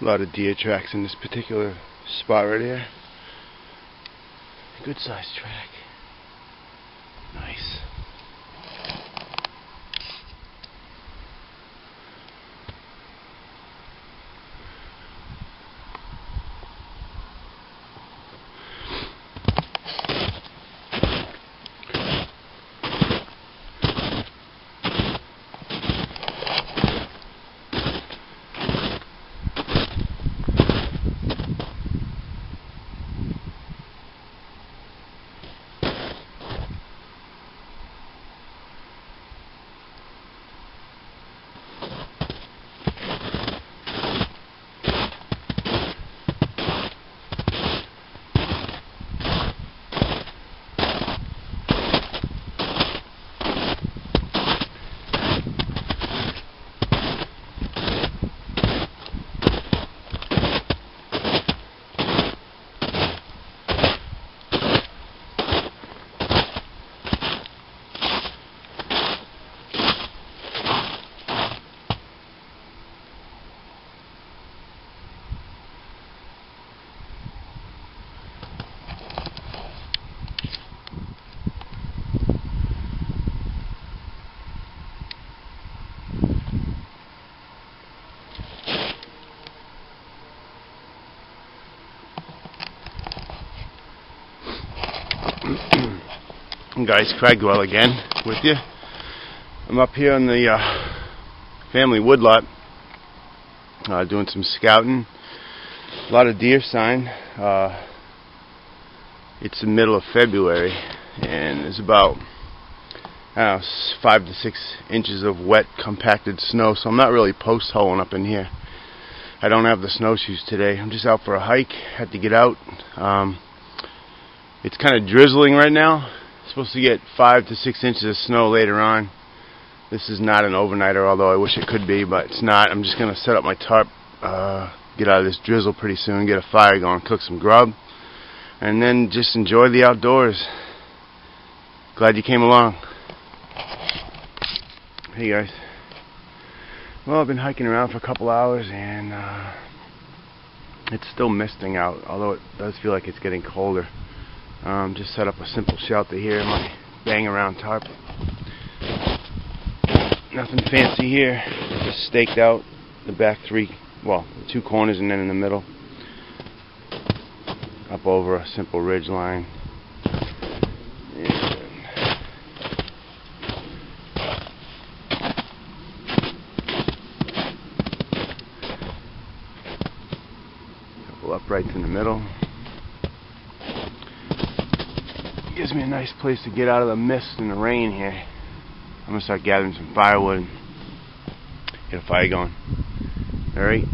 A lot of deer tracks in this particular spot right here. Good sized track. Nice. Guys, Cragwell again with you. I'm up here on the family woodlot doing some scouting. A lot of deer sign. It's the middle of February and there's about 5 to 6 inches of wet compacted snow, so I'm not really post holing up in here. I don't have the snowshoes today. I'm just out for a hike. Had to get out. It's kind of drizzling right now. Supposed to get 5 to 6 inches of snow later on. This is not an overnighter, although I wish it could be, but it's not. I'm just going to set up my tarp, get out of this drizzle pretty soon, get a fire going, cook some grub, and then just enjoy the outdoors. Glad you came along. Hey guys. Well, I've been hiking around for a couple hours and it's still misting out, although it does feel like it's getting colder. Just set up a simple shelter here in my bang around tarp. Nothing fancy here. Just staked out the back the 2 corners and then in the middle. Up over a simple ridge line. Couple uprights in the middle. Gives me a nice place to get out of the mist and the rain here. I'm gonna start gathering some firewood and get a fire going. Alright.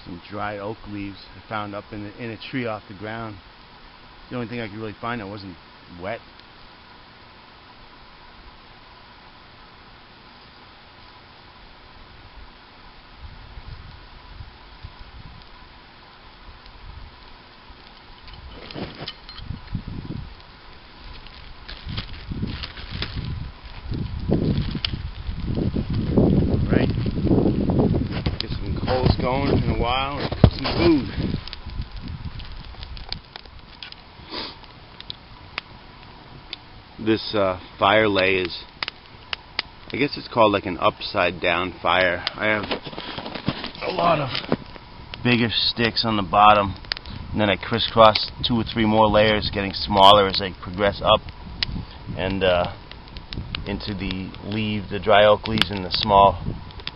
Some dried oak leaves I found up in a tree off the ground. The only thing I could really find that wasn't wet. Going in a while and cook some food. This fire lay is, I guess it's called like an upside down fire. I have a lot of bigger sticks on the bottom, and then I crisscross 2 or 3 more layers, getting smaller as I progress up and into the dry oak leaves and the small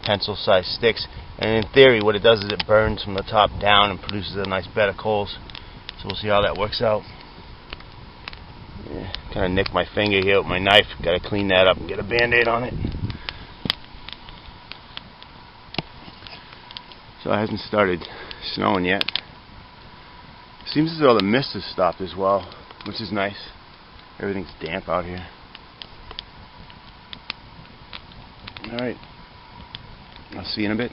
pencil-sized sticks. And in theory, what it does is it burns from the top down and produces a nice bed of coals. So we'll see how that works out. Yeah, kind of nicked my finger here with my knife. Got to clean that up and get a band-aid on it. So it hasn't started snowing yet. Seems as though the mist has stopped as well, which is nice. Everything's damp out here. Alright, I'll see you in a bit.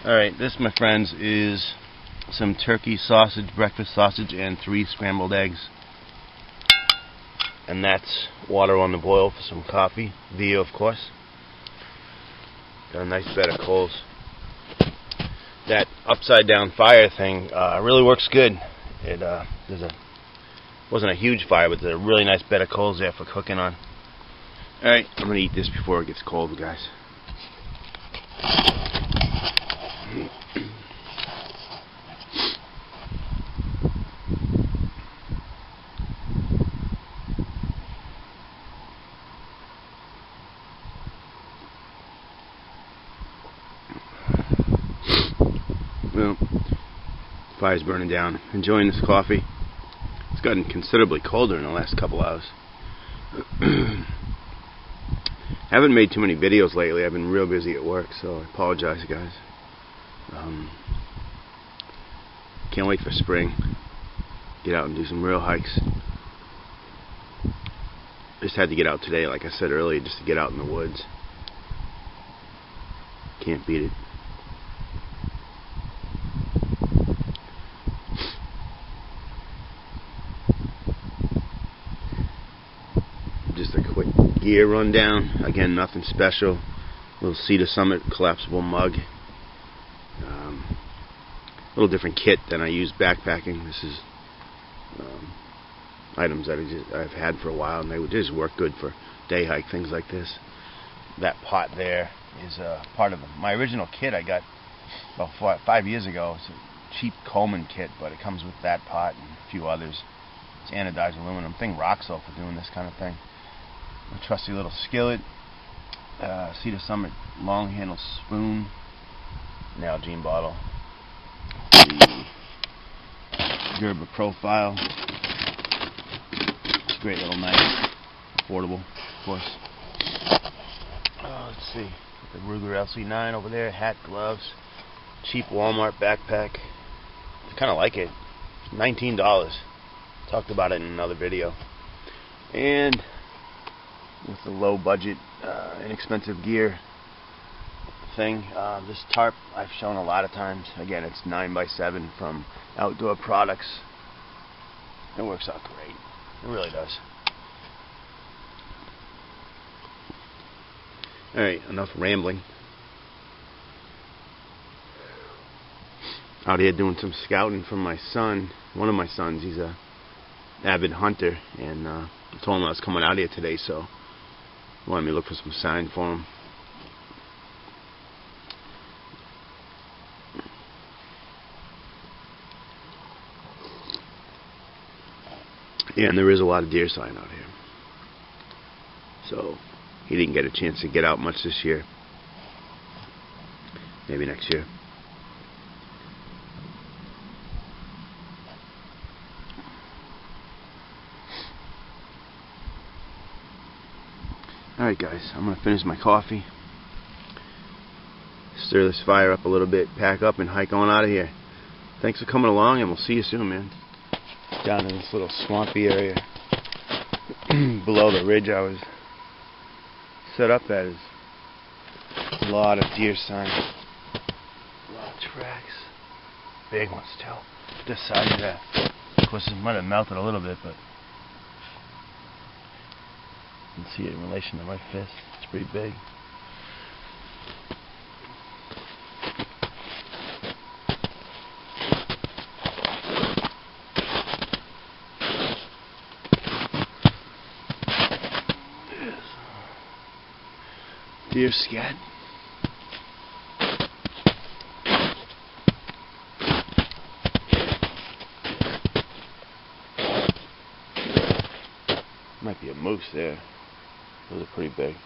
Alright, this, my friends, is some turkey sausage, breakfast sausage, and 3 scrambled eggs. And that's water on the boil for some coffee. Via, of course. Got a nice bed of coals. That upside down fire thing really works good. It wasn't a huge fire, but there's a really nice bed of coals there for cooking on. Alright, I'm going to eat this before it gets cold, guys. Well, fire's burning down. Enjoying this coffee. It's gotten considerably colder in the last couple hours. Haven't made too many videos lately. I've been real busy at work, so I apologize, guys. Can't wait for spring. Get out and do some real hikes. Just had to get out today, like I said earlier, just to get out in the woods. Can't beat it. Just a quick gear rundown. Again, nothing special. Little Cedar Summit collapsible mug. A little different kit than I use backpacking. This is items that I've had for a while, and they would just work good for day hike, things like this. That pot there is part of my original kit I got about 5 years ago. It's a cheap Coleman kit, but it comes with that pot and a few others. It's anodized aluminum. Thing rocks though for doing this kind of thing. A trusty little skillet, Cedar Summit long handle spoon, Nalgene bottle, the Gerber Profile, great little knife, affordable, of course. Let's see, the Ruger LC9 over there, hat, gloves, cheap Walmart backpack. I kind of like it. It's $19. Talked about it in another video. And with the low budget, inexpensive gear thing, this tarp I've shown a lot of times. Again, it's 9x7 from Outdoor Products. It works out great. It really does. Alright, enough rambling. Out here doing some scouting for my son. One of my sons, he's a avid hunter, and I told him I was coming out here today, so he wanted me to look for some sign for him. Yeah, and there is a lot of deer sign out here. So he didn't get a chance to get out much this year. Maybe next year. Alright guys, I'm going to finish my coffee. Stir this fire up a little bit, pack up and hike on out of here. Thanks for coming along, and we'll see you soon, man. Down in this little swampy area below the ridge I was set up at is a lot of deer sign. A lot of tracks. Big ones too. This side of that. Of course it might have melted a little bit, but you can see it in relation to my fist. It's pretty big. Deer scat. Might be a moose there. Those are pretty big.